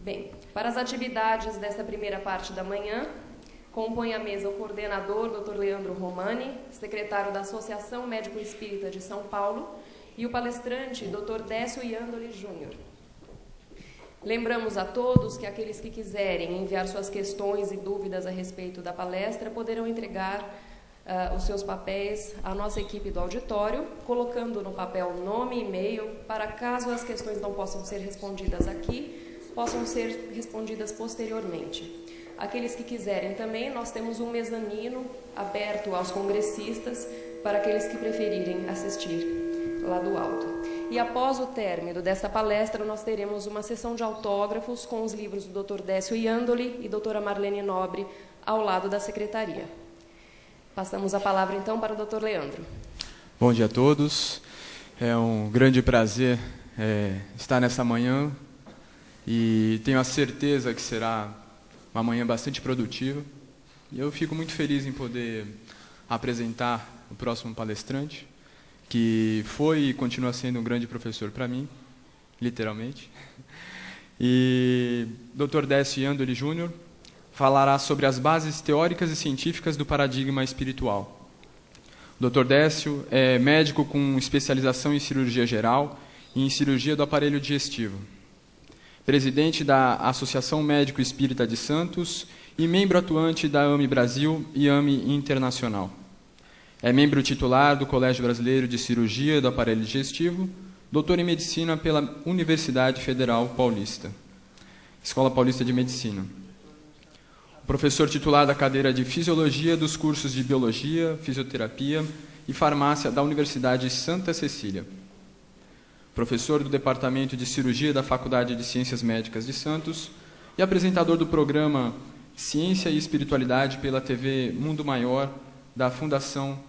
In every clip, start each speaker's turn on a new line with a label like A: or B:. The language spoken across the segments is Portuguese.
A: Bem, para as atividades desta primeira parte da manhã, compõe a mesa o coordenador, Dr. Leandro Romani, secretário da Associação Médico Espírita de São Paulo, e o palestrante, Dr. Décio Iandoli Júnior. Lembramos a todos que aqueles que quiserem enviar suas questões e dúvidas a respeito da palestra poderão entregar os seus papéis à nossa equipe do auditório, colocando no papel nome e e-mail, para caso as questões não possam ser respondidas aqui, possam ser respondidas posteriormente. Aqueles que quiserem também, nós temos um mezanino aberto aos congressistas, para aqueles que preferirem assistir lá do alto. E após o término desta palestra, nós teremos uma sessão de autógrafos com os livros do Dr. Décio Iandoli e doutora Marlene Nobre ao lado da secretaria. Passamos a palavra, então, para o Dr. Leandro.
B: Bom dia a todos. É um grande prazer estar nessa manhã e tenho a certeza que será uma manhã bastante produtiva. E eu fico muito feliz em poder apresentar o próximo palestrante, que foi e continua sendo um grande professor para mim, literalmente. E Dr. Décio Iandoli Júnior falará sobre as bases teóricas e científicas do paradigma espiritual. O Dr. Décio é médico com especialização em cirurgia geral e em cirurgia do aparelho digestivo. Presidente da Associação Médico Espírita de Santos e membro atuante da AME Brasil e AME Internacional. É membro titular do Colégio Brasileiro de Cirurgia do Aparelho Digestivo, doutor em Medicina pela Universidade Federal Paulista, Escola Paulista de Medicina. Professor titular da cadeira de Fisiologia dos cursos de Biologia, Fisioterapia e Farmácia da Universidade Santa Cecília. Professor do Departamento de Cirurgia da Faculdade de Ciências Médicas de Santos e apresentador do programa Ciência e Espiritualidade pela TV Mundo Maior da Fundação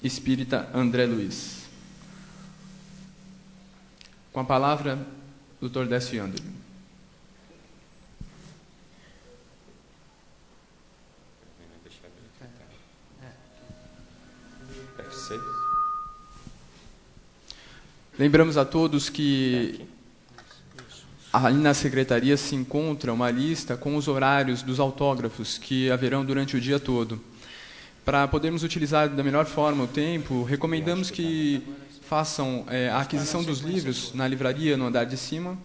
B: Espírita André Luiz. Com a palavra, Dr. Décio Iandoli. Lembramos a todos que ali na secretaria se encontra uma lista com os horários dos autógrafos que haverão durante o dia todo. Para podermos utilizar da melhor forma o tempo, recomendamos que façam a aquisição dos livros na livraria no andar de cima,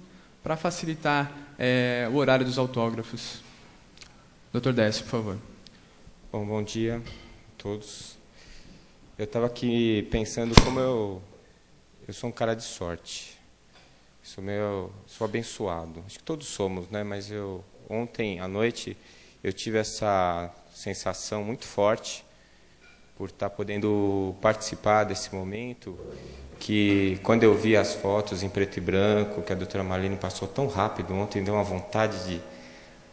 B: para facilitar o horário dos autógrafos. Dr. Décio, por favor.
C: Bom dia a todos. Eu estava aqui pensando como eu sou um cara de sorte. Sou abençoado. Acho que todos somos, né? Mas ontem à noite eu tive essa sensação muito forte por estar podendo participar desse momento, que quando eu vi as fotos em preto e branco, que a doutora Marlene passou tão rápido ontem, deu uma vontade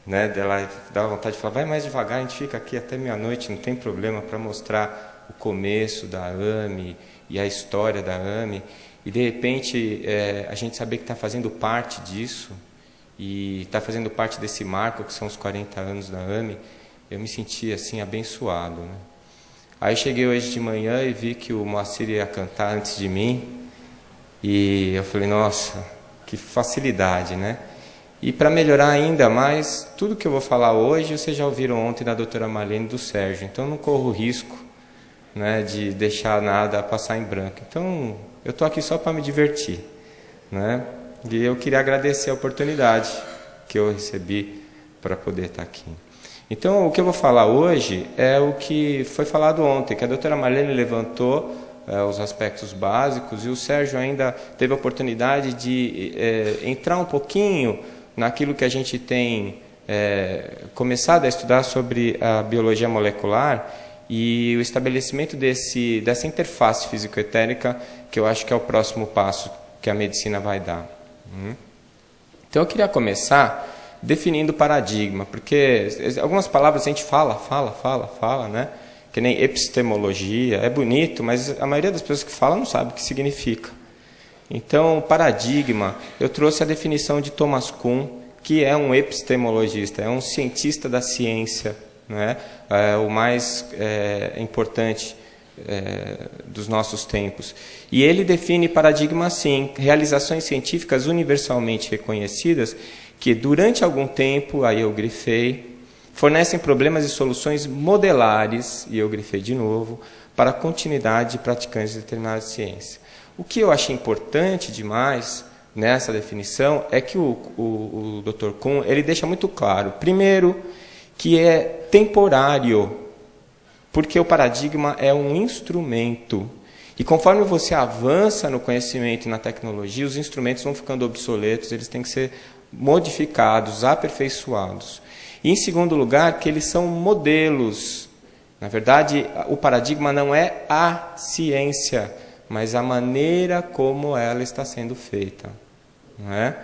C: dela dava vontade de falar, vai mais devagar, a gente fica aqui até meia-noite, não tem problema, para mostrar o começo da AME e a história da AME. E, de repente, a gente saber que está fazendo parte disso e está fazendo parte desse marco, que são os 40 anos da AME, eu me senti, assim, abençoado, né? Aí cheguei hoje de manhã e vi que o Moacir ia cantar antes de mim e eu falei, nossa, que facilidade, né? E para melhorar ainda mais, tudo que eu vou falar hoje, vocês já ouviram ontem da doutora Marlene e do Sérgio, então não corro risco, né, de deixar nada passar em branco. Então, eu estou aqui só para me divertir, né? E eu queria agradecer a oportunidade que eu recebi para poder estar aqui. Então, o que eu vou falar hoje é o que foi falado ontem, que a doutora Marlene levantou os aspectos básicos e o Sérgio ainda teve a oportunidade de entrar um pouquinho naquilo que a gente tem começado a estudar sobre a biologia molecular e o estabelecimento dessa interface físico-etérica, que eu acho que é o próximo passo que a medicina vai dar. Então, eu queria começar definindo o paradigma, porque algumas palavras a gente fala, né? Que nem epistemologia, é bonito, mas a maioria das pessoas que falam não sabe o que significa. Então, paradigma, eu trouxe a definição de Thomas Kuhn, que é um epistemologista, é um cientista da ciência, né? O mais importante dos nossos tempos. E ele define paradigma assim, realizações científicas universalmente reconhecidas que durante algum tempo, aí eu grifei, fornecem problemas e soluções modelares, e eu grifei de novo, para a continuidade de praticantes de determinada ciência. O que eu achei importante demais nessa definição é que o Dr. Kuhn, ele deixa muito claro, primeiro, que é temporário, porque o paradigma é um instrumento. E conforme você avança no conhecimento e na tecnologia, os instrumentos vão ficando obsoletos, eles têm que ser modificados, aperfeiçoados. E, em segundo lugar, que eles são modelos. Na verdade, o paradigma não é a ciência, mas a maneira como ela está sendo feita. Não é?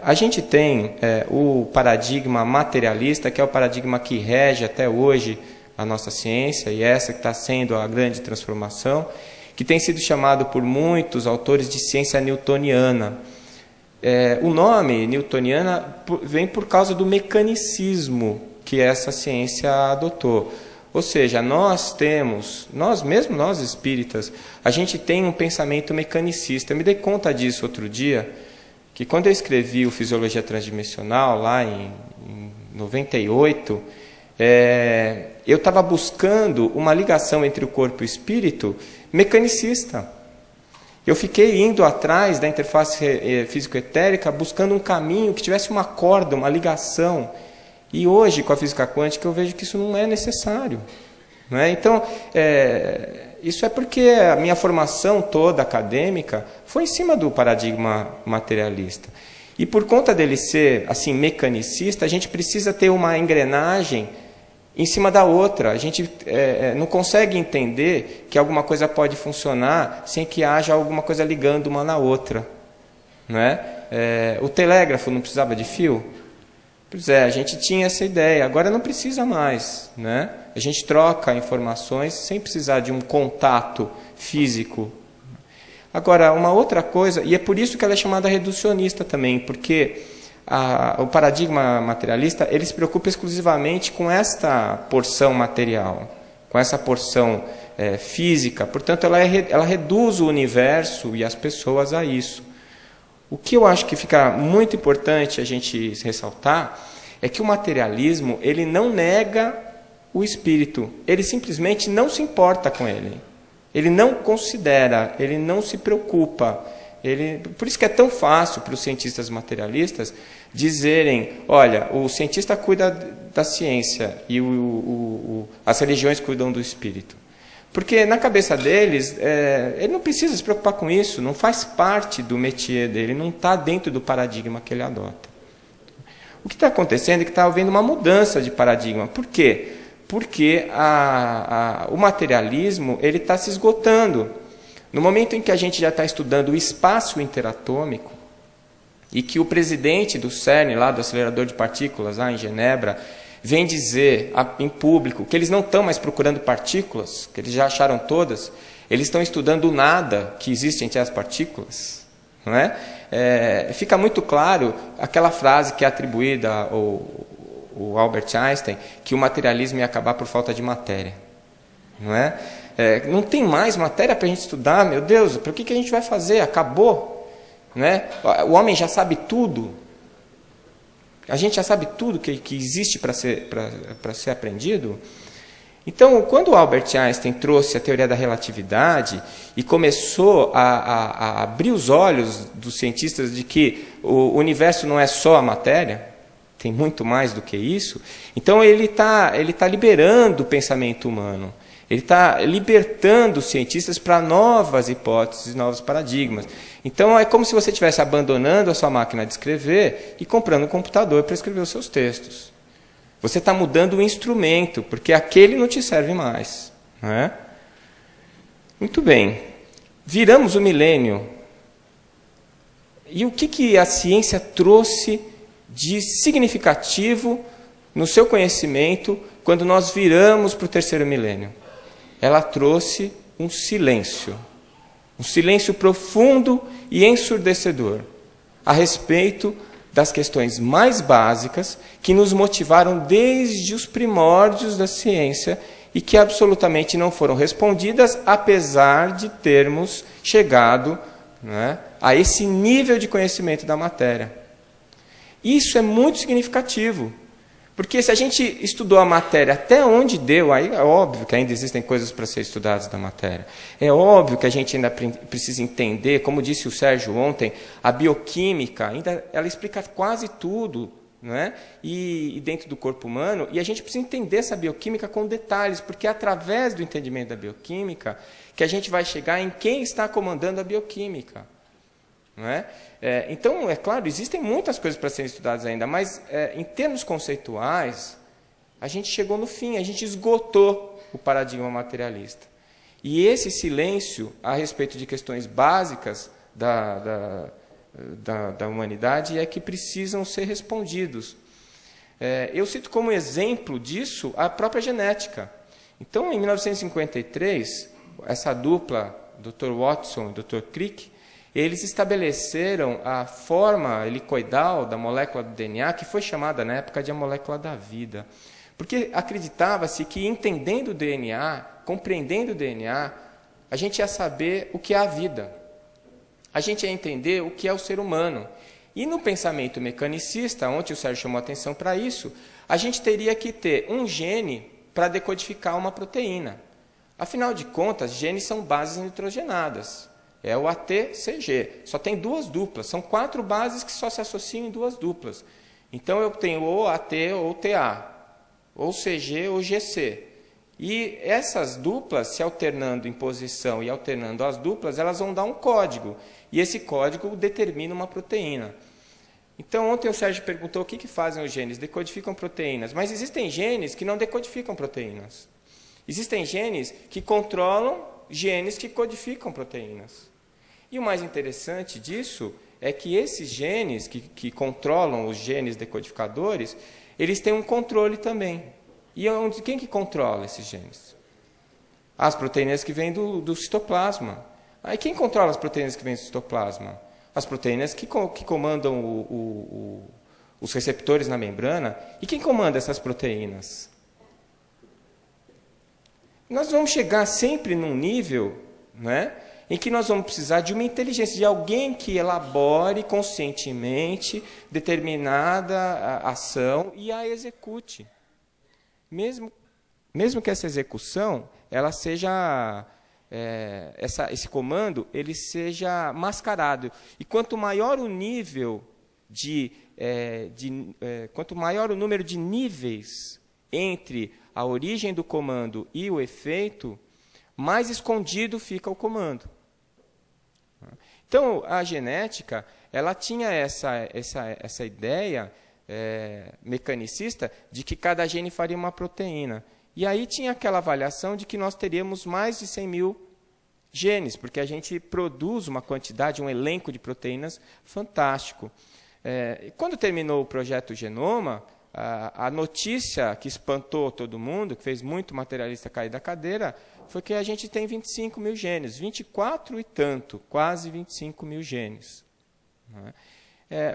C: A gente tem o paradigma materialista, que é o paradigma que rege até hoje a nossa ciência, e essa que está sendo a grande transformação, que tem sido chamado por muitos autores de ciência newtoniana. O nome newtoniana vem por causa do mecanicismo que essa ciência adotou. Ou seja, nós espíritas, a gente tem um pensamento mecanicista. Eu me dei conta disso outro dia, que quando eu escrevi o Fisiologia Transdimensional, lá em 98, eu estava buscando uma ligação entre o corpo e o espírito mecanicista. Eu fiquei indo atrás da interface físico-etérica, buscando um caminho que tivesse uma corda, uma ligação. E hoje, com a física quântica, eu vejo que isso não é necessário. Não é? Então, isso é porque a minha formação toda acadêmica foi em cima do paradigma materialista. E por conta dele ser assim mecanicista, a gente precisa ter uma engrenagem em cima da outra. A gente não consegue entender que alguma coisa pode funcionar sem que haja alguma coisa ligando uma na outra. Não é? O telégrafo não precisava de fio? Pois a gente tinha essa ideia, agora não precisa mais. Né? A gente troca informações sem precisar de um contato físico. Agora, uma outra coisa, e é por isso que ela é chamada reducionista também, porque o paradigma materialista, ele se preocupa exclusivamente com esta porção material, com essa porção física. Portanto, ela reduz o universo e as pessoas a isso. O que eu acho que fica muito importante a gente ressaltar é que o materialismo, ele não nega o espírito, ele simplesmente não se importa com ele. Ele não considera, ele não se preocupa. Por isso que é tão fácil para os cientistas materialistas dizerem, olha, o cientista cuida da ciência e as religiões cuidam do espírito. Porque na cabeça deles, ele não precisa se preocupar com isso, não faz parte do métier dele, não está dentro do paradigma que ele adota. O que está acontecendo é que está havendo uma mudança de paradigma. Por quê? Porque o materialismo está se esgotando. No momento em que a gente já está estudando o espaço interatômico, e que o presidente do CERN, lá do acelerador de partículas, lá em Genebra, vem dizer em público que eles não estão mais procurando partículas, que eles já acharam todas, eles estão estudando o nada que existe entre as partículas. Não é? Fica muito claro aquela frase que é atribuída ao Albert Einstein, que o materialismo ia acabar por falta de matéria. Não é? Não tem mais matéria para a gente estudar, meu Deus, para o que a gente vai fazer? Acabou. Não é? O homem já sabe tudo. A gente já sabe tudo que existe para ser aprendido. Então, quando o Albert Einstein trouxe a teoria da relatividade e começou a abrir os olhos dos cientistas de que o universo não é só a matéria, tem muito mais do que isso, então ele está liberando o pensamento humano. Ele está libertando os cientistas para novas hipóteses, novos paradigmas. Então, é como se você estivesse abandonando a sua máquina de escrever e comprando um computador para escrever os seus textos. Você está mudando o instrumento, porque aquele não te serve mais. Não é? Muito bem. Viramos o milênio. E o que a ciência trouxe de significativo no seu conhecimento quando nós viramos para o terceiro milênio? Ela trouxe um silêncio profundo e ensurdecedor a respeito das questões mais básicas que nos motivaram desde os primórdios da ciência e que absolutamente não foram respondidas, apesar de termos chegado, né, a esse nível de conhecimento da matéria. Isso é muito significativo. Porque se a gente estudou a matéria até onde deu, aí é óbvio que ainda existem coisas para ser estudadas da matéria. É óbvio que a gente ainda precisa entender, como disse o Sérgio ontem, a bioquímica, ela explica quase tudo, né? E dentro do corpo humano, e a gente precisa entender essa bioquímica com detalhes, porque é através do entendimento da bioquímica que a gente vai chegar em quem está comandando a bioquímica. Não é? Então, é claro, existem muitas coisas para serem estudadas ainda, mas em termos conceituais, a gente chegou no fim, a gente esgotou o paradigma materialista. E esse silêncio a respeito de questões básicas da humanidade é que precisam ser respondidos. Eu cito como exemplo disso a própria genética. Então, em 1953, essa dupla, Dr. Watson e Dr. Crick, eles estabeleceram a forma helicoidal da molécula do DNA, que foi chamada na época de a molécula da vida. Porque acreditava-se que entendendo o DNA, compreendendo o DNA, a gente ia saber o que é a vida. A gente ia entender o que é o ser humano. E no pensamento mecanicista, onde o Sérgio chamou a atenção para isso, a gente teria que ter um gene para decodificar uma proteína. Afinal de contas, genes são bases nitrogenadas. É o ATCG. Só tem duas duplas. São 4 bases que só se associam em 2 duplas. Então, eu tenho ou AT ou TA, ou CG ou GC. E essas duplas, se alternando em posição e alternando as duplas, elas vão dar um código. E esse código determina uma proteína. Então, ontem o Sérgio perguntou o que fazem os genes. Decodificam proteínas. Mas existem genes que não decodificam proteínas. Existem genes que controlam genes que codificam proteínas. E o mais interessante disso é que esses genes que controlam os genes decodificadores, eles têm um controle também. E quem que controla esses genes? As proteínas que vêm do citoplasma. Aí quem controla as proteínas que vêm do citoplasma? As proteínas que comandam os receptores na membrana. E quem comanda essas proteínas? Nós vamos chegar sempre num nível, né, em que nós vamos precisar de uma inteligência, de alguém que elabore conscientemente determinada ação e a execute. Mesmo que essa execução ela seja, esse comando ele seja mascarado. E quanto maior o nível quanto maior o número de níveis entre a origem do comando e o efeito, mais escondido fica o comando. Então, a genética ela tinha essa ideia mecanicista de que cada gene faria uma proteína. E aí tinha aquela avaliação de que nós teríamos mais de 100 mil genes, porque a gente produz uma quantidade, um elenco de proteínas fantástico. Quando terminou o projeto Genoma, a notícia que espantou todo mundo, que fez muito materialista cair da cadeira, foi que a gente tem 25 mil genes, 24 e tanto, quase 25 mil genes.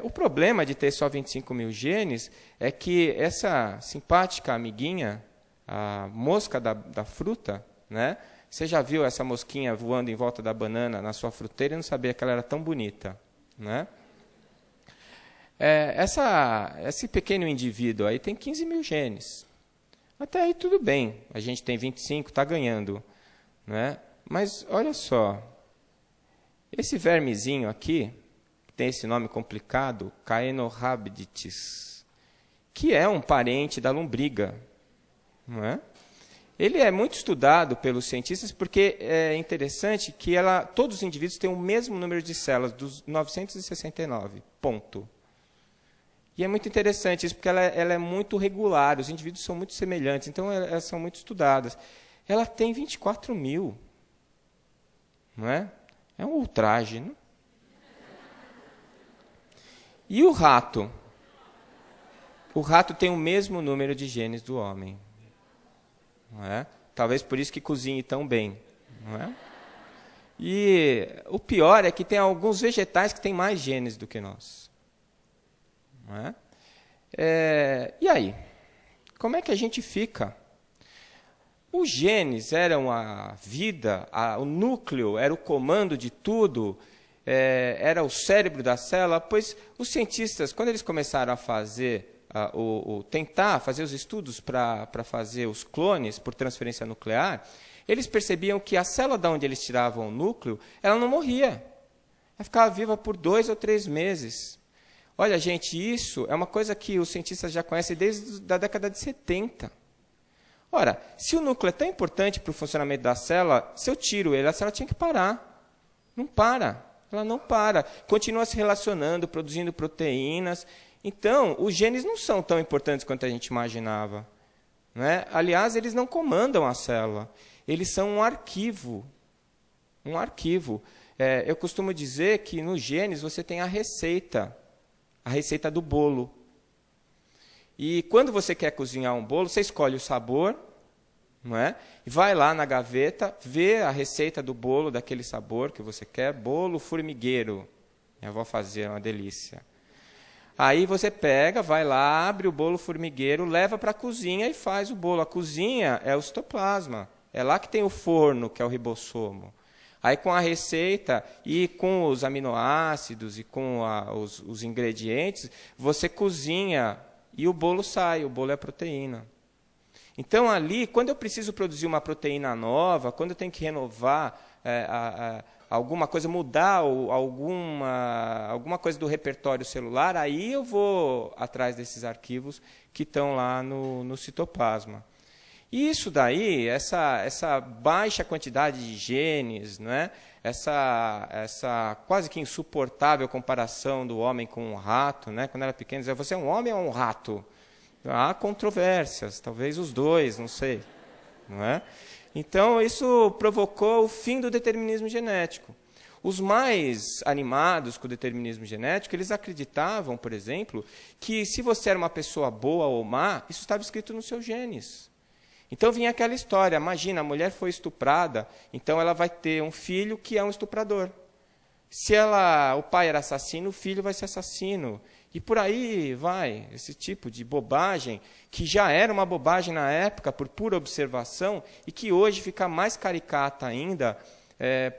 C: O problema de ter só 25 mil genes é que essa simpática amiguinha, a mosca da fruta, né? Você já viu essa mosquinha voando em volta da banana na sua fruteira e não sabia que ela era tão bonita, né? Esse pequeno indivíduo aí tem 15 mil genes. Até aí tudo bem, a gente tem 25, está ganhando. Né? Mas olha só, esse vermezinho aqui, tem esse nome complicado, Caenorhabditis, que é um parente da lombriga. Não é? Ele é muito estudado pelos cientistas porque é interessante que todos os indivíduos têm o mesmo número de células, dos 969, ponto. E é muito interessante isso, porque ela é muito regular, os indivíduos são muito semelhantes, então elas são muito estudadas. Ela tem 24 mil. Não é? É um ultraje. Não? E o rato? O rato tem o mesmo número de genes do homem. Não é? Talvez por isso que cozinhe tão bem. Não é? E o pior é que tem alguns vegetais que têm mais genes do que nós. Não é? E aí? Como é que a gente fica? Os genes eram a vida, o núcleo, era o comando de tudo. era o cérebro da célula? Pois os cientistas, quando eles começaram a fazer, tentar fazer os estudos para fazer os clones por transferência nuclear, eles percebiam que a célula de onde eles tiravam o núcleo, ela não morria. Ela ficava viva por 2 ou 3 meses. Olha, gente, isso é uma coisa que os cientistas já conhecem desde a década de 70. Ora, se o núcleo é tão importante para o funcionamento da célula, se eu tiro ele, a célula tinha que parar. Não para. Ela não para. Continua se relacionando, produzindo proteínas. Então, os genes não são tão importantes quanto a gente imaginava. Não é? Aliás, eles não comandam a célula. Eles são um arquivo. Um arquivo. Eu costumo dizer que nos genes você tem a receita do bolo. E quando você quer cozinhar um bolo, você escolhe o sabor, não é? E vai lá na gaveta, vê a receita do bolo daquele sabor que você quer, bolo formigueiro. Minha avó fazia, uma delícia. Aí você pega, vai lá, abre o bolo formigueiro, leva para a cozinha e faz o bolo. A cozinha é o citoplasma. É lá que tem o forno, que é o ribossomo. Aí, com a receita e com os aminoácidos e com os ingredientes, você cozinha e o bolo sai, o bolo é a proteína. Então, ali, quando eu preciso produzir uma proteína nova, quando eu tenho que renovar alguma coisa, mudar alguma coisa do repertório celular, aí eu vou atrás desses arquivos que estão lá no citoplasma. E isso daí, essa baixa quantidade de genes, né? essa quase que insuportável comparação do homem com um rato, né? Quando eu era pequeno, dizia, você é um homem ou um rato? Há controvérsias, talvez os dois, não sei. Não é? Então, isso provocou o fim do determinismo genético. Os mais animados com o determinismo genético, eles acreditavam, por exemplo, que se você era uma pessoa boa ou má, isso estava escrito nos seus genes. Então vinha aquela história, imagina, a mulher foi estuprada, então ela vai ter um filho que é um estuprador. Se o pai era assassino, o filho vai ser assassino. E por aí vai, esse tipo de bobagem, que já era uma bobagem na época, por pura observação, e que hoje fica mais caricata ainda,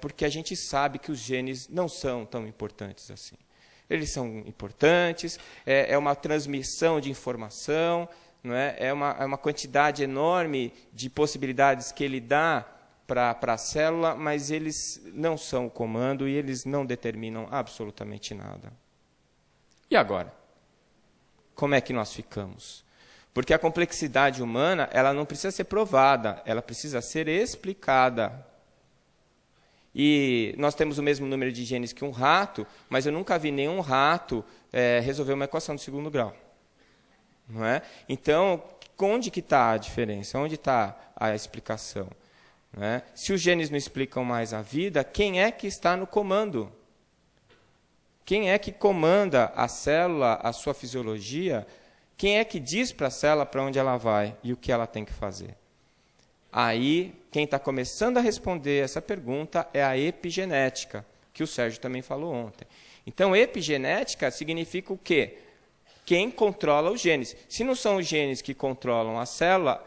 C: porque a gente sabe que os genes não são tão importantes assim. Eles são importantes, é uma transmissão de informação, não é? É uma quantidade enorme de possibilidades que ele dá para a célula, mas eles não são o comando e eles não determinam absolutamente nada. E agora? Como é que nós ficamos? Porque a complexidade humana, ela não precisa ser provada, ela precisa ser explicada. E nós temos o mesmo número de genes que um rato, mas eu nunca vi nenhum rato resolver uma equação de segundo grau. Não é? Então, onde que está a diferença? Onde está a explicação? Não é? Se os genes não explicam mais a vida, quem é que está no comando? Quem é que comanda a célula, a sua fisiologia? Quem é que diz para a célula para onde ela vai e o que ela tem que fazer? Aí, quem está começando a responder essa pergunta é a epigenética, que o Sérgio também falou ontem. Então, epigenética significa o quê? Quem controla os genes. Se não são os genes que controlam a célula,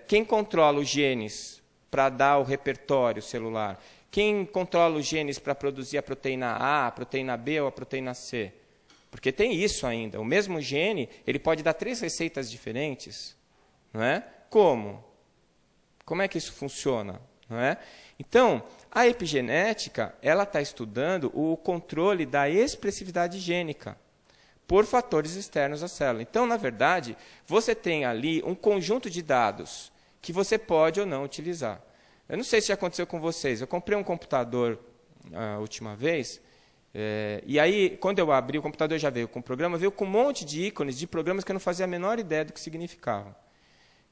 C: quem controla os genes para dar o repertório celular? Quem controla os genes para produzir a proteína A, a proteína B ou a proteína C? Porque tem isso ainda. O mesmo gene, ele pode dar 3 receitas diferentes. Não é? Como? Como é que isso funciona? Não é? Então, a epigenética, ela está estudando o controle da expressividade gênica por fatores externos à célula. Então, na verdade, você tem ali um conjunto de dados que você pode ou não utilizar. Eu não sei se já aconteceu com vocês. Eu comprei um computador a última vez, e aí, quando eu abri, o computador já veio com o programa, veio com um monte de ícones de programas que eu não fazia a menor ideia do que significavam.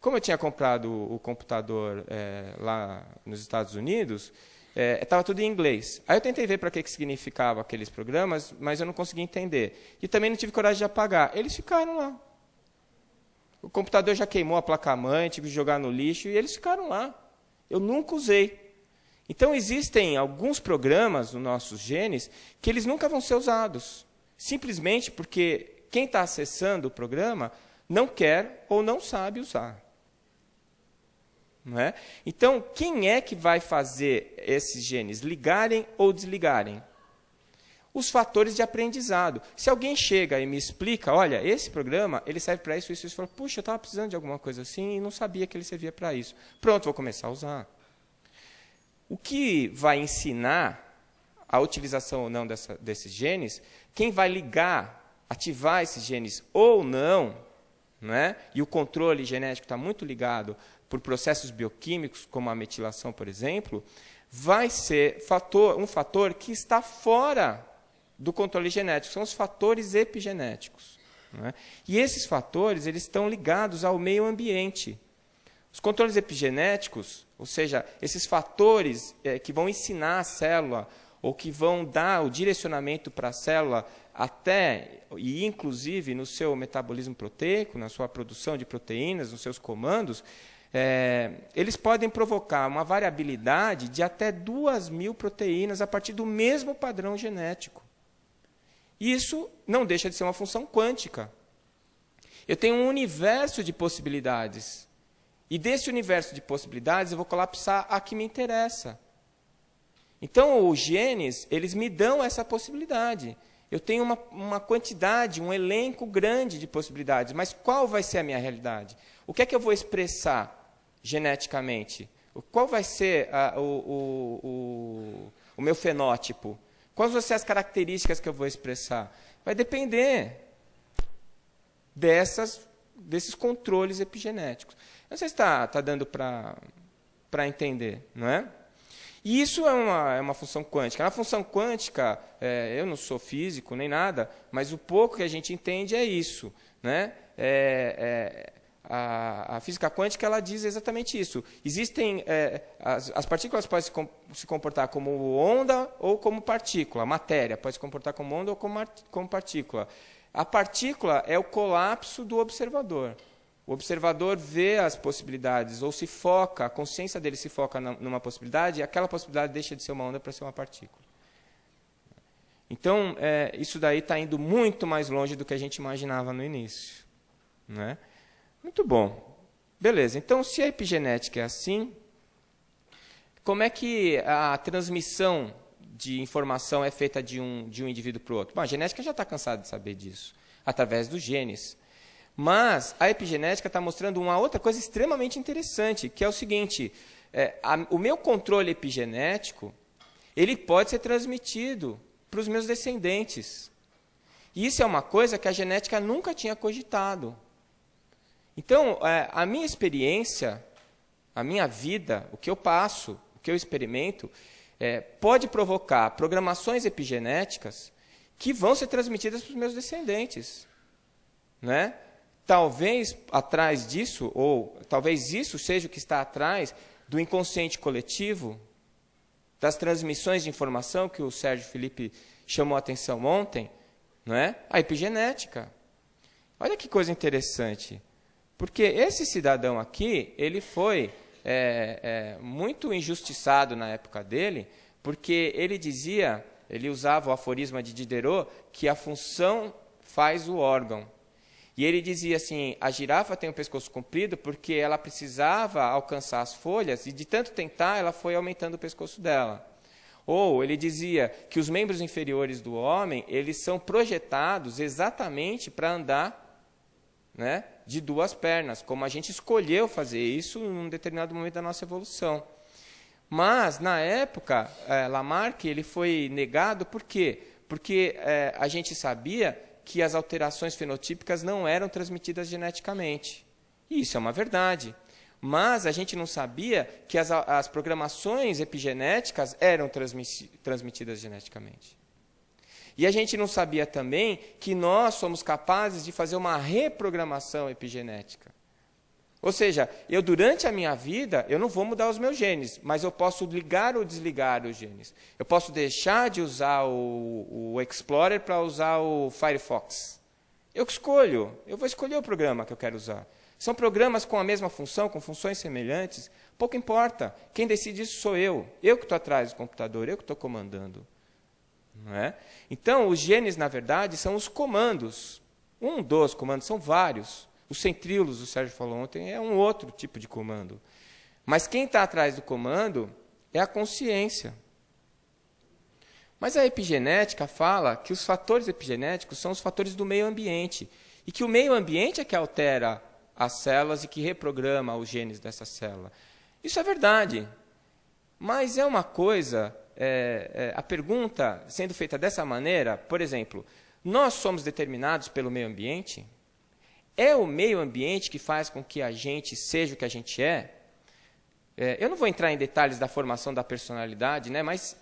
C: Como eu tinha comprado o computador lá nos Estados Unidos, estava tudo em inglês. Aí eu tentei ver para que significavam aqueles programas, mas eu não consegui entender. E também não tive coragem de apagar. Eles ficaram lá. O computador já queimou a placa-mãe, tive que jogar no lixo, e eles ficaram lá. Eu nunca usei. Então, existem alguns programas nos nossos genes que eles nunca vão ser usados. Simplesmente porque quem está acessando o programa não quer ou não sabe usar. Não é? Então, quem é que vai fazer esses genes ligarem ou desligarem? os fatores de aprendizado. Se alguém chega e me explica, olha, esse programa ele serve para isso, isso, isso, eu falo, puxa, eu estava precisando de alguma coisa assim e não sabia que ele servia para isso. Pronto, vou começar a usar. O que vai ensinar a utilização ou não desses genes, quem vai ligar, ativar esses genes ou não, né? E o controle genético está muito ligado por processos bioquímicos, como a metilação, por exemplo, vai ser um fator que está fora do controle genético, são os fatores epigenéticos. Né? E esses fatores eles estão ligados ao meio ambiente. Os controles epigenéticos, ou seja, esses fatores que vão ensinar a célula, ou que vão dar o direcionamento para a célula até, e inclusive no seu metabolismo proteico, na sua produção de proteínas, nos seus comandos, eles podem provocar uma variabilidade de até 2.000 proteínas a partir do mesmo padrão genético. Isso não deixa de ser uma função quântica. Eu tenho um universo de possibilidades. E desse universo de possibilidades, eu vou colapsar a que me interessa. Então, os genes, eles me dão essa possibilidade. Eu tenho uma quantidade, um elenco grande de possibilidades. Mas qual vai ser a minha realidade? O que é que eu vou expressar geneticamente? Qual vai ser o meu fenótipo? Quais vão ser as características que eu vou expressar? Vai depender desses controles epigenéticos. Não sei se está dando para entender, não é? E isso é uma função quântica. Na função quântica, eu não sou físico nem nada, mas o pouco que a gente entende é isso. Né? A física quântica ela diz exatamente isso. Existem as partículas podem se comportar como onda ou como partícula. A matéria pode se comportar como onda ou como partícula. A partícula é o colapso do observador. O observador vê as possibilidades ou se foca, a consciência dele se foca numa possibilidade e aquela possibilidade deixa de ser uma onda para ser uma partícula. Então, isso daí está indo muito mais longe do que a gente imaginava no início. Né? Muito bom. Beleza, então se a epigenética é assim, como é que a transmissão de informação é feita de um indivíduo para o outro? Bom, a genética já está cansada de saber disso, através dos genes. Mas a epigenética está mostrando uma outra coisa extremamente interessante, que é o seguinte, o meu controle epigenético ele pode ser transmitido para os meus descendentes. E isso é uma coisa que a genética nunca tinha cogitado. Então, a minha experiência, a minha vida, o que eu passo, o que eu experimento, pode provocar programações epigenéticas que vão ser transmitidas para os meus descendentes. Né? Talvez atrás disso, ou talvez isso seja o que está atrás do inconsciente coletivo, das transmissões de informação que o Sérgio Felipe chamou a atenção ontem, não é? A epigenética. Olha que coisa interessante. Porque esse cidadão aqui, ele foi muito injustiçado na época dele, porque ele usava o aforisma de Diderot, que a função faz o órgão. E ele dizia assim, a girafa tem o pescoço comprido porque ela precisava alcançar as folhas e de tanto tentar ela foi aumentando o pescoço dela. Ou ele dizia que os membros inferiores do homem, eles são projetados exatamente para andar, né, de duas pernas, como a gente escolheu fazer isso em um determinado momento da nossa evolução. Mas, na época, Lamarck ele foi negado por quê? Porque a gente sabia que as alterações fenotípicas não eram transmitidas geneticamente. E isso é uma verdade. Mas a gente não sabia que as programações epigenéticas eram transmitidas geneticamente. E a gente não sabia também que nós somos capazes de fazer uma reprogramação epigenética. Ou seja, durante a minha vida, eu não vou mudar os meus genes, mas eu posso ligar ou desligar os genes. Eu posso deixar de usar o Explorer para usar o Firefox. Eu escolho, eu vou escolher o programa que eu quero usar. São programas com a mesma função, com funções semelhantes, pouco importa. Quem decide isso sou eu. Eu que estou atrás do computador, eu que estou comandando. Não é? Então, os genes, na verdade, são os comandos. Um dos comandos, são vários. Os centríolos, o Sérgio falou ontem, é um outro tipo de comando. Mas quem está atrás do comando é a consciência. Mas a epigenética fala que os fatores epigenéticos são os fatores do meio ambiente, e que o meio ambiente é que altera as células e que reprograma os genes dessa célula. Isso é verdade, mas é uma coisa, a pergunta sendo feita dessa maneira, por exemplo, nós somos determinados pelo meio ambiente? É o meio ambiente que faz com que a gente seja o que a gente é? Eu não vou entrar em detalhes da formação da personalidade, né, mas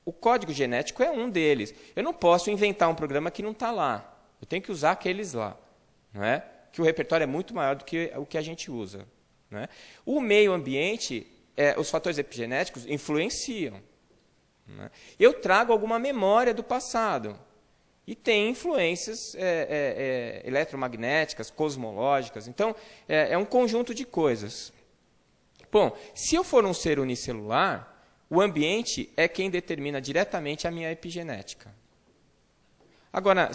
C: o código genético é um deles. Eu não posso inventar um programa que não está lá. Eu tenho que usar aqueles lá. Não é? Que o repertório é muito maior do que o que a gente usa. Não é? O meio ambiente, os fatores epigenéticos influenciam. Não é? Eu trago alguma memória do passado. E tem influências eletromagnéticas, cosmológicas. Então, é um conjunto de coisas. Bom, se eu for um ser unicelular, o ambiente é quem determina diretamente a minha epigenética. Agora,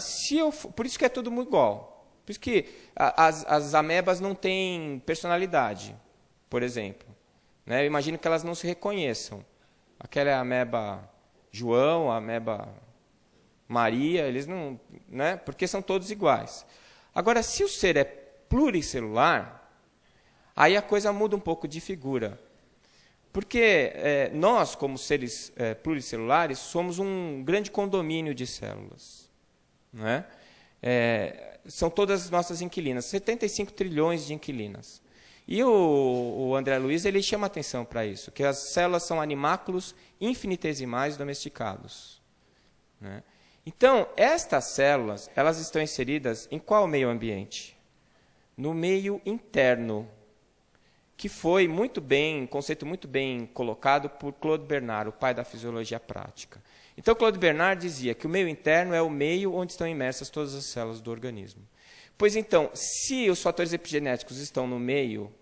C: por isso que é tudo muito igual. Por isso que as amebas não têm personalidade, por exemplo. Né? Eu imagino que elas não se reconheçam. Aquela é a ameba João, a ameba Maria, eles não, né? Porque são todos iguais. Agora, se o ser é pluricelular, aí a coisa muda um pouco de figura. Porque nós, como seres pluricelulares, somos um grande condomínio de células. Não é? São todas as nossas inquilinas, 75 trilhões de inquilinas. E o André Luiz ele chama atenção para isso, que as células são animáculos infinitesimais domesticados. Né? Então, estas células, elas estão inseridas em qual meio ambiente? No meio interno, que foi um conceito muito bem colocado por Claude Bernard, o pai da fisiologia prática. Então, Claude Bernard dizia que o meio interno é o meio onde estão imersas todas as células do organismo. Pois então, se os fatores epigenéticos estão no meio,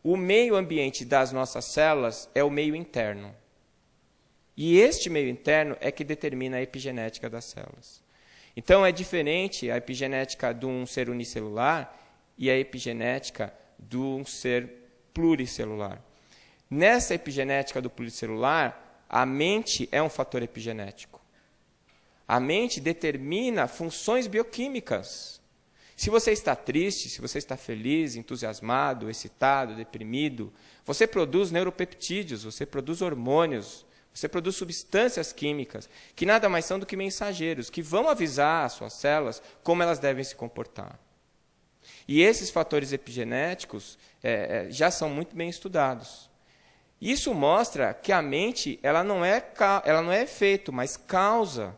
C: o meio ambiente das nossas células é o meio interno. E este meio interno é que determina a epigenética das células. Então, é diferente a epigenética de um ser unicelular e a epigenética de um ser pluricelular. Nessa epigenética do pluricelular, a mente é um fator epigenético. A mente determina funções bioquímicas. Se você está triste, se você está feliz, entusiasmado, excitado, deprimido, você produz neuropeptídeos, você produz hormônios, você produz substâncias químicas, que nada mais são do que mensageiros, que vão avisar as suas células como elas devem se comportar. E esses fatores epigenéticos já são muito bem estudados. Isso mostra que a mente ela não é efeito, mas causa.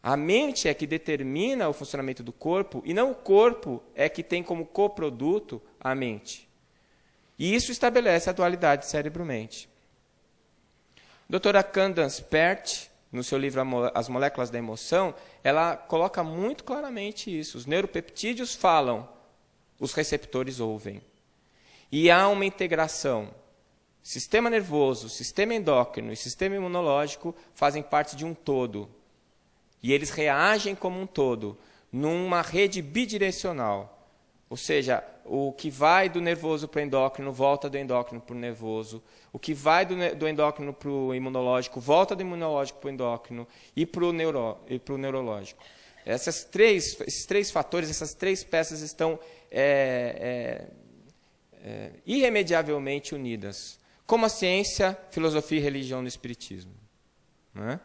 C: A mente é que determina o funcionamento do corpo, e não o corpo é que tem como coproduto a mente. E isso estabelece a dualidade cérebro-mente. A doutora Candace Pert, no seu livro As Moléculas da Emoção, ela coloca muito claramente isso. Os neuropeptídeos falam, os receptores ouvem. E há uma integração. Sistema nervoso, sistema endócrino e sistema imunológico fazem parte de um todo. E eles reagem como um todo, numa rede bidirecional. Ou seja, o que vai do nervoso para o endócrino, volta do endócrino para o nervoso. O que vai do endócrino para o imunológico, volta do imunológico para o endócrino e para o neurológico. Esses três fatores, essas três peças estão irremediavelmente unidas. Como a ciência, filosofia e religião no espiritismo. Não é?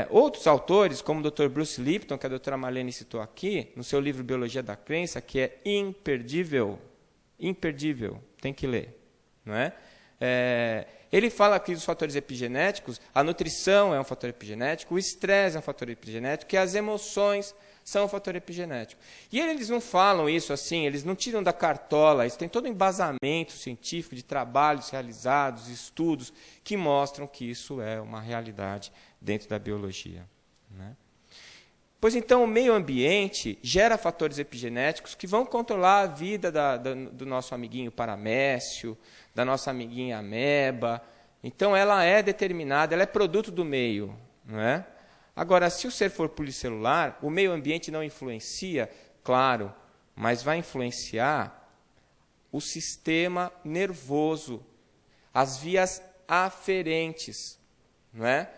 C: Outros autores, como o Dr. Bruce Lipton, que a doutora Marlene citou aqui, no seu livro Biologia da Crença, que é imperdível, tem que ler. Não é? Ele fala aqui dos fatores epigenéticos, a nutrição é um fator epigenético, o estresse é um fator epigenético, e as emoções são um fator epigenético. E eles não falam isso assim, eles não tiram da cartola, eles têm todo um embasamento científico de trabalhos realizados, estudos, que mostram que isso é uma realidade dentro da biologia. Né? Pois então, o meio ambiente gera fatores epigenéticos que vão controlar a vida do nosso amiguinho paramécio, da nossa amiguinha ameba. Então, ela é determinada, ela é produto do meio. Não é? Agora, se o ser for pluricelular, o meio ambiente não influencia, claro, mas vai influenciar o sistema nervoso, as vias aferentes. não é?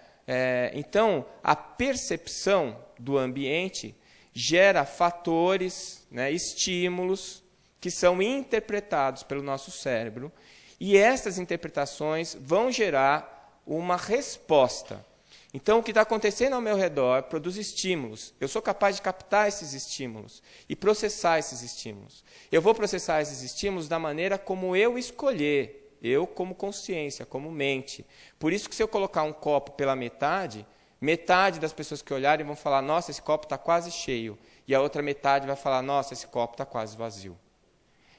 C: Então, a percepção do ambiente gera fatores, né, estímulos, que são interpretados pelo nosso cérebro, e essas interpretações vão gerar uma resposta. Então, o que está acontecendo ao meu redor produz estímulos. Eu sou capaz de captar esses estímulos e processar esses estímulos. Eu vou processar esses estímulos da maneira como eu escolher, eu como consciência, como mente. Por isso que se eu colocar um copo pela metade, metade das pessoas que olharem vão falar, nossa, esse copo está quase cheio. E a outra metade vai falar, nossa, esse copo está quase vazio.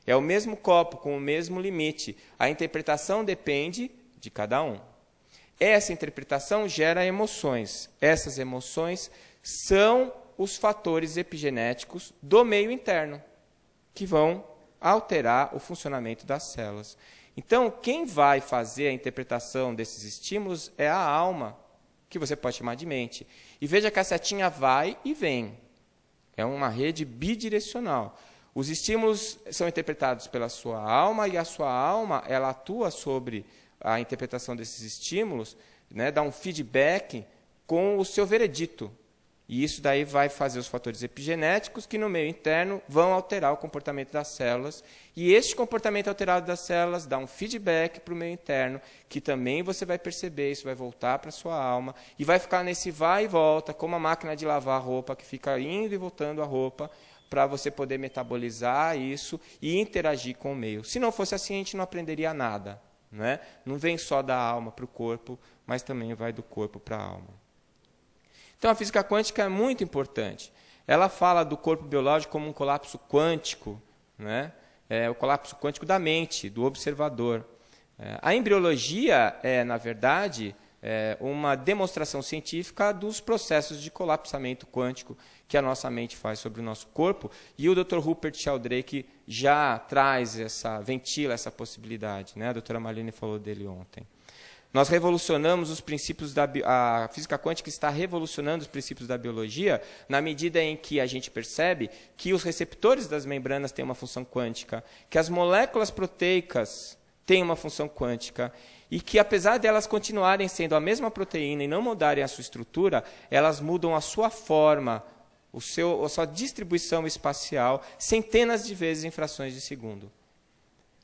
C: É o mesmo copo, com o mesmo limite. A interpretação depende de cada um. Essa interpretação gera emoções. Essas emoções são os fatores epigenéticos do meio interno, que vão alterar o funcionamento das células. Então, quem vai fazer a interpretação desses estímulos é a alma, que você pode chamar de mente. E veja que a setinha vai e vem. É uma rede bidirecional. Os estímulos são interpretados pela sua alma, e a sua alma ela atua sobre a interpretação desses estímulos, né, dá um feedback com o seu veredito. E isso daí vai fazer os fatores epigenéticos que no meio interno vão alterar o comportamento das células. E este comportamento alterado das células dá um feedback para o meio interno, que também você vai perceber, isso vai voltar para a sua alma, e vai ficar nesse vai e volta, como a máquina de lavar roupa, que fica indo e voltando a roupa, para você poder metabolizar isso e interagir com o meio. Se não fosse assim, a gente não aprenderia nada. Né? Não vem só da alma para o corpo, mas também vai do corpo para a alma. Então, a física quântica é muito importante. Ela fala do corpo biológico como um colapso quântico, né? É o colapso quântico da mente, do observador. A embriologia é, na verdade, uma demonstração científica dos processos de colapsamento quântico que a nossa mente faz sobre o nosso corpo, e o Dr. Rupert Sheldrake já ventila essa possibilidade, né? A doutora Marlene falou dele ontem. Nós revolucionamos os princípios a física quântica está revolucionando os princípios da biologia na medida em que a gente percebe que os receptores das membranas têm uma função quântica, que as moléculas proteicas têm uma função quântica, e que, apesar de elas continuarem sendo a mesma proteína e não mudarem a sua estrutura, elas mudam a sua forma, a sua distribuição espacial, centenas de vezes em frações de segundo.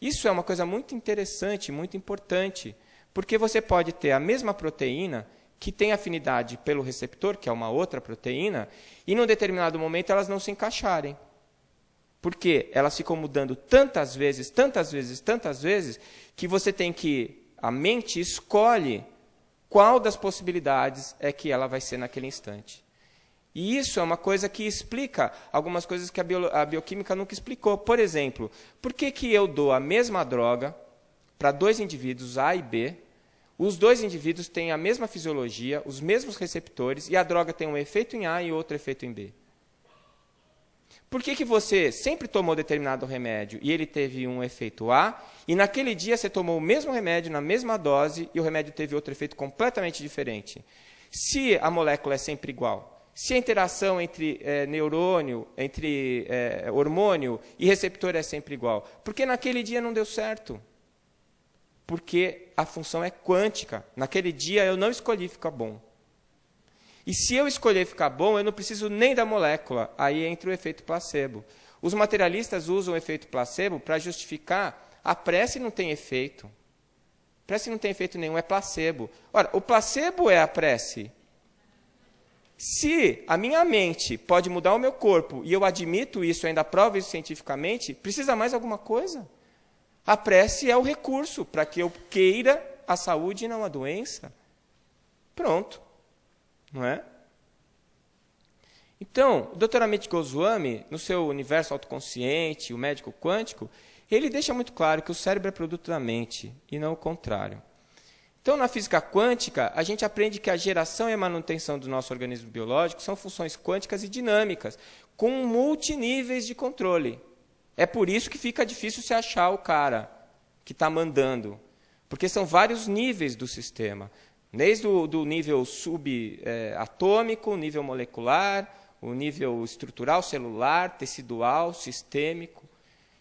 C: Isso é uma coisa muito interessante, muito importante, porque você pode ter a mesma proteína que tem afinidade pelo receptor, que é uma outra proteína, e num determinado momento elas não se encaixarem. Porque elas ficam mudando tantas vezes, que você tem que... A mente escolhe qual das possibilidades é que ela vai ser naquele instante. E isso é uma coisa que explica algumas coisas que a bioquímica nunca explicou. Por exemplo, por que eu dou a mesma droga para dois indivíduos, A e B, os dois indivíduos têm a mesma fisiologia, os mesmos receptores, e a droga tem um efeito em A e outro efeito em B? Por que você sempre tomou determinado remédio e ele teve um efeito A, e naquele dia você tomou o mesmo remédio na mesma dose e o remédio teve outro efeito completamente diferente? Se a molécula é sempre igual, se a interação entre neurônio, entre hormônio e receptor é sempre igual, por que naquele dia não deu certo? Porque a função é quântica. Naquele dia eu não escolhi ficar bom. E se eu escolher ficar bom, eu não preciso nem da molécula. Aí entra o efeito placebo. Os materialistas usam o efeito placebo para justificar a prece não tem efeito. Prece não tem efeito nenhum, é placebo. Ora, o placebo é a prece. Se a minha mente pode mudar o meu corpo, e eu admito isso, ainda provo isso cientificamente, precisa mais alguma coisa? A prece é o recurso para que eu queira a saúde e não a doença. Pronto. Não é? Então, o Dr. Amit Goswami, no seu universo autoconsciente, o médico quântico, ele deixa muito claro que o cérebro é produto da mente, e não o contrário. Então, na física quântica, a gente aprende que a geração e a manutenção do nosso organismo biológico são funções quânticas e dinâmicas, com multiníveis de controle. É por isso que fica difícil se achar o cara que está mandando, porque são vários níveis do sistema. Desde o nível subatômico, o nível molecular, o nível estrutural, celular, tecidual, sistêmico.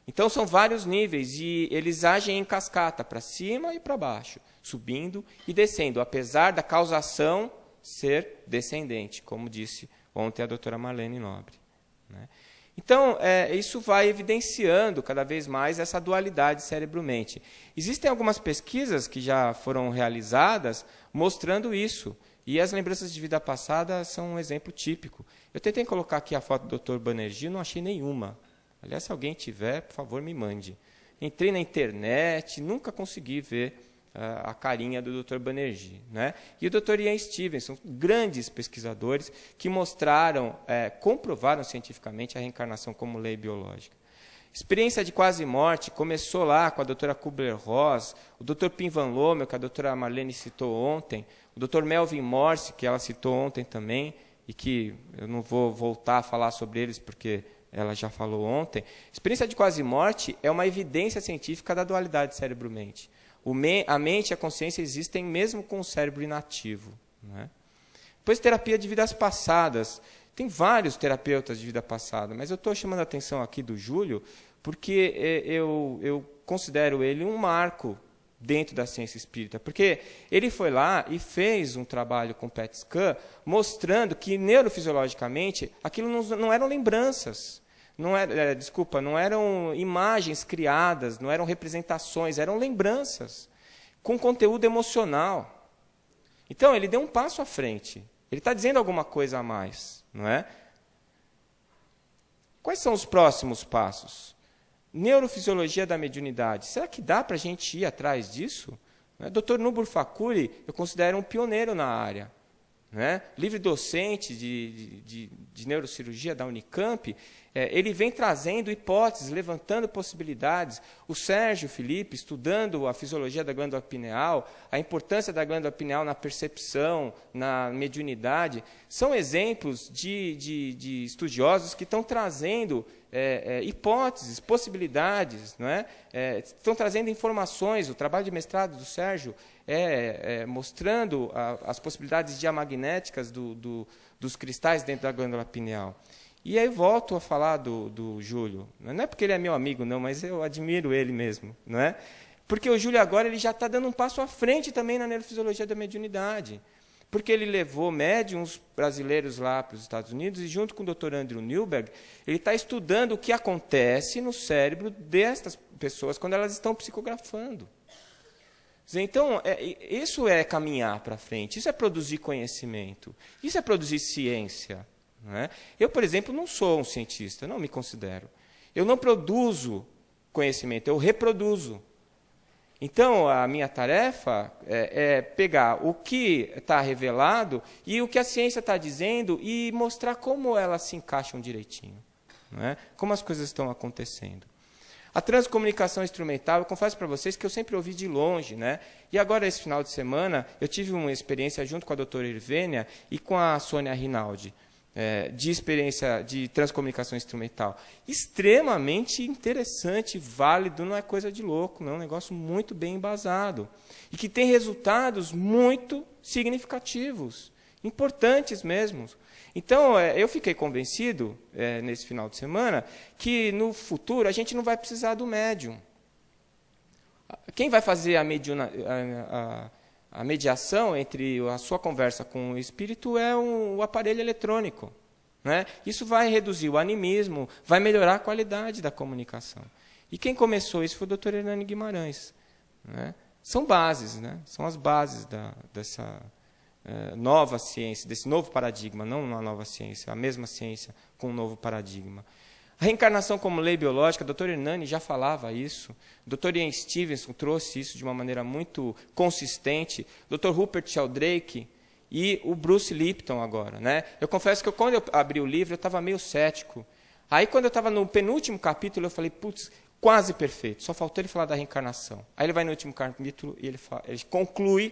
C: Então, são vários níveis e eles agem em cascata, para cima e para baixo, subindo e descendo, apesar da causação ser descendente, como disse ontem a doutora Marlene Nobre, né? Então, isso vai evidenciando cada vez mais essa dualidade cérebro-mente. Existem algumas pesquisas que já foram realizadas mostrando isso, e as lembranças de vida passada são um exemplo típico. Eu tentei colocar aqui a foto do Dr. Banerjee, não achei nenhuma. Aliás, se alguém tiver, por favor, me mande. Entrei na internet, nunca consegui ver a carinha do Dr. Banerjee, né? E o Dr. Ian Stevenson, grandes pesquisadores que mostraram, comprovaram cientificamente a reencarnação como lei biológica. Experiência de quase morte começou lá com a doutora Kubler-Ross, o Dr. Pim Van Lommel, que a doutora Marlene citou ontem, o Dr. Melvin Morse, que ela citou ontem também, e que eu não vou voltar a falar sobre eles porque ela já falou ontem. Experiência de quase morte é uma evidência científica da dualidade cérebro-mente. A mente e a consciência existem mesmo com o cérebro inativo, né? Depois, terapia de vidas passadas. Tem vários terapeutas de vida passada, mas eu estou chamando a atenção aqui do Júlio porque eu considero ele um marco dentro da ciência espírita, porque ele foi lá e fez um trabalho com PET scan mostrando que neurofisiologicamente aquilo não eram lembranças, não eram imagens criadas, não eram representações, eram lembranças com conteúdo emocional. Então ele deu um passo à frente, ele está dizendo alguma coisa a mais, não é? Quais são os próximos passos? Neurofisiologia da mediunidade. Será que dá para a gente ir atrás disso? Dr. Nubur Fakuri, eu considero um pioneiro na área, né? Livre docente de neurocirurgia da Unicamp, ele vem trazendo hipóteses, levantando possibilidades. O Sérgio Felipe, estudando a fisiologia da glândula pineal, a importância da glândula pineal na percepção, na mediunidade, são exemplos de estudiosos que estão trazendo hipóteses, possibilidades, não é? Estão trazendo informações. O trabalho de mestrado do Sérgio mostrando as possibilidades diamagnéticas dos cristais dentro da glândula pineal. E aí volto a falar do Júlio. Não é porque ele é meu amigo, não, mas eu admiro ele mesmo, não é? Porque o Júlio agora ele já está dando um passo à frente também na neurofisiologia da mediunidade. Porque ele levou médiuns brasileiros lá para os Estados Unidos e, junto com o Dr. Andrew Newberg, ele está estudando o que acontece no cérebro destas pessoas quando elas estão psicografando. Então, isso é caminhar para frente, isso é produzir conhecimento, isso é produzir ciência, não é? Eu, por exemplo, não sou um cientista, não me considero. Eu não produzo conhecimento, eu reproduzo. Então, a minha tarefa é pegar o que está revelado e o que a ciência está dizendo e mostrar como elas se encaixam direitinho, não é? Como as coisas estão acontecendo. A transcomunicação instrumental, eu confesso para vocês que eu sempre ouvi de longe, né? E agora, esse final de semana, eu tive uma experiência junto com a doutora Irvênia e com a Sônia Rinaldi, de experiência de transcomunicação instrumental. Extremamente interessante, válido, não é coisa de louco, não é um negócio muito bem embasado. E que tem resultados muito significativos, importantes mesmo. Então, eu fiquei convencido, nesse final de semana, que no futuro a gente não vai precisar do médium. Quem vai fazer a mediação entre a sua conversa com o espírito é o aparelho eletrônico, né? Isso vai reduzir o animismo, vai melhorar a qualidade da comunicação. E quem começou isso foi o Dr. Hernani Guimarães, né? São bases, né? São as bases dessa nova ciência, desse novo paradigma, não uma nova ciência, a mesma ciência com um novo paradigma. A reencarnação como lei biológica, o Dr. Hernani já falava isso, o Dr. Ian Stevenson trouxe isso de uma maneira muito consistente, o Dr. Rupert Sheldrake e o Bruce Lipton agora, né? Eu confesso que quando eu abri o livro, eu estava meio cético. Aí, quando eu estava no penúltimo capítulo, eu falei, putz, quase perfeito, só faltou ele falar da reencarnação. Aí ele vai no último capítulo e ele conclui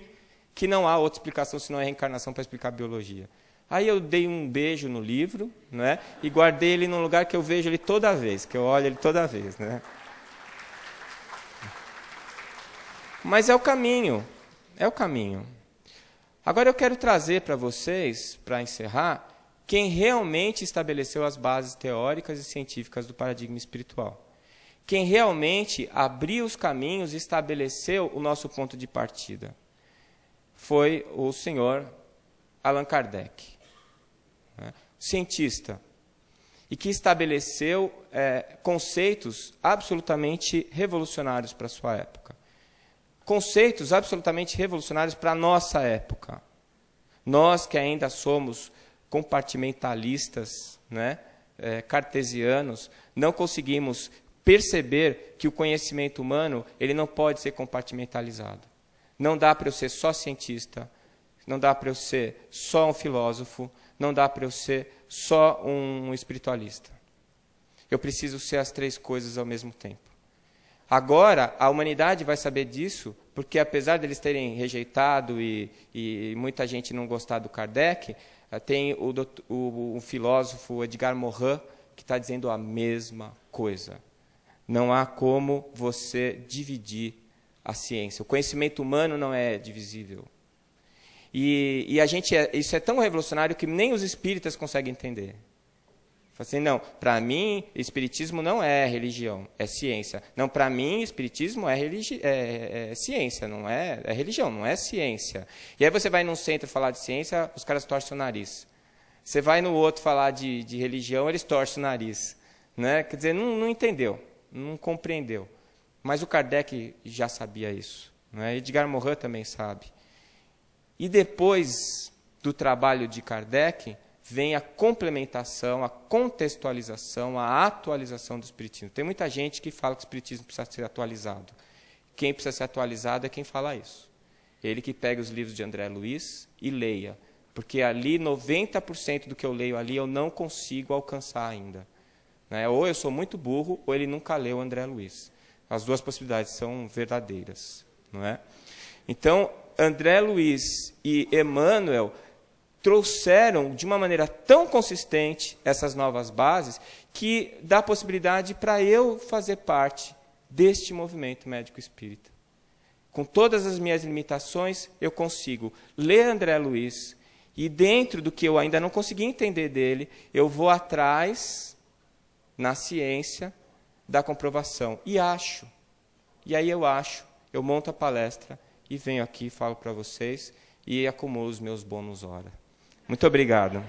C: que não há outra explicação senão a reencarnação para explicar a biologia. Aí eu dei um beijo no livro, né, e guardei ele num lugar que eu vejo ele toda vez, que eu olho ele toda vez, né? Mas é o caminho, é o caminho. Agora eu quero trazer para vocês, para encerrar, quem realmente estabeleceu as bases teóricas e científicas do paradigma espiritual. quem realmente abriu os caminhos e estabeleceu o nosso ponto de partida foi o senhor Allan Kardec, né? Cientista, e que estabeleceu conceitos absolutamente revolucionários para a sua época. Conceitos absolutamente revolucionários para a nossa época. Nós que ainda somos compartimentalistas, né, cartesianos, não conseguimos perceber que o conhecimento humano ele não pode ser compartimentalizado. Não dá para eu ser só cientista, não dá para eu ser só um filósofo, não dá para eu ser só um espiritualista. Eu preciso ser as três coisas ao mesmo tempo. Agora, a humanidade vai saber disso, porque apesar deles terem rejeitado e muita gente não gostar do Kardec, tem o filósofo Edgar Morin, que está dizendo a mesma coisa. Não há como você dividir a ciência. O conhecimento humano não é divisível. E isso é tão revolucionário que nem os espíritas conseguem entender. Assim, não, para mim, espiritismo não é religião, é ciência. Não, para mim, espiritismo é ciência, não é religião, não é ciência. E aí você vai num centro falar de ciência, os caras torcem o nariz. Você vai no outro falar de religião, eles torcem o nariz. Né? Quer dizer, não entendeu, não compreendeu. Mas o Kardec já sabia isso. Né? Edgar Morin também sabe. E depois do trabalho de Kardec, vem a complementação, a contextualização, a atualização do Espiritismo. Tem muita gente que fala que o Espiritismo precisa ser atualizado. Quem precisa ser atualizado é quem fala isso. Ele que pega os livros de André Luiz e leia. Porque ali, 90% do que eu leio ali, eu não consigo alcançar ainda. Né? Ou eu sou muito burro, ou ele nunca leu André Luiz. As duas possibilidades são verdadeiras. Não é? Então, André Luiz e Emmanuel trouxeram de uma maneira tão consistente essas novas bases que dá a possibilidade para eu fazer parte deste movimento médico espírita. Com todas as minhas limitações, eu consigo ler André Luiz e dentro do que eu ainda não consegui entender dele, eu vou atrás, na ciência, da comprovação. E acho. E aí eu monto a palestra e venho aqui, falo para vocês e acumulo os meus bônus hora. Muito obrigado.